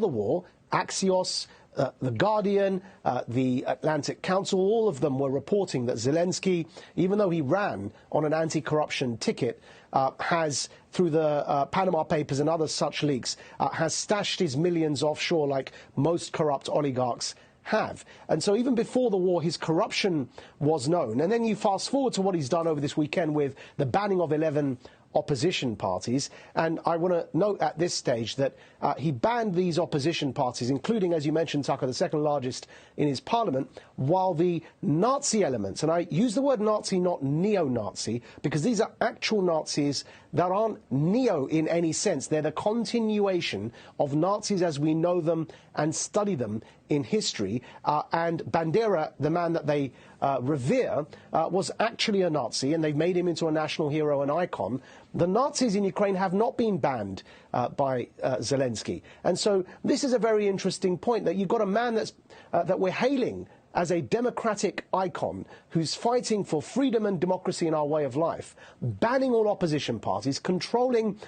the war, Axios, The Guardian, the Atlantic Council, all of them were reporting that Zelensky, even though he ran on an anti-corruption ticket, has, through the Panama Papers and other such leaks, has stashed his millions offshore like most corrupt oligarchs have. And so even before the war, his corruption was known. And then you fast forward to what he's done over this weekend with the banning of 11 opposition parties. And I want to note at this stage that he banned these opposition parties, including, as you mentioned, Tucker, the second largest in his parliament, while the Nazi elements, and I use the word Nazi, not neo-Nazi, because these are actual Nazis that aren't neo in any sense. They're the continuation of Nazis as we know them and study them in history. And Bandera, the man that they revere, was actually a Nazi, and they've made him into a national hero and icon. The Nazis in Ukraine have not been banned by Zelensky. And so this is a very interesting point, that you've got a man that's, that we're hailing as a democratic icon who's fighting for freedom and democracy in our way of life, banning all opposition parties, controlling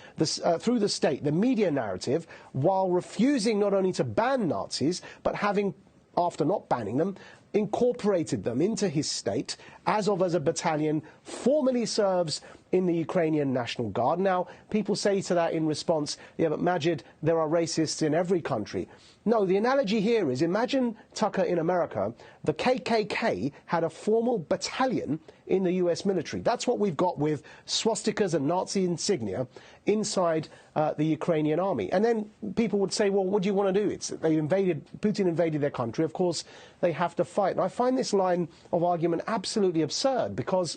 through the state the media narrative, while refusing not only to ban Nazis, but having, after not banning them, incorporated them into his state. Azov, as a battalion, formally serves in the Ukrainian National Guard. Now, people say to that in response, yeah, but Maджid, there are racists in every country. No, the analogy here is, imagine, Tucker, in America, the KKK had a formal battalion in the US military. That's what we've got with swastikas and Nazi insignia inside the Ukrainian army. And then people would say, well, what do you want to do? Putin invaded their country. Of course, they have to fight. And I find this line of argument absolutely absurd, because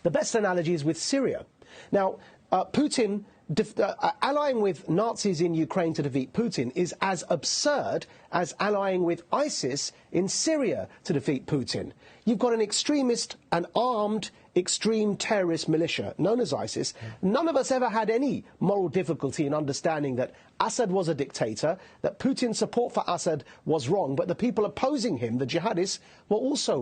the best analogy is with Syria. Now, Putin allying with Nazis in Ukraine to defeat Putin is as absurd as allying with ISIS in Syria to defeat Putin. You've got an extremist, an armed, extreme terrorist militia known as ISIS. None of us ever had any moral difficulty in understanding that Assad was a dictator, that Putin's support for Assad was wrong, but the people opposing him, the jihadists, were also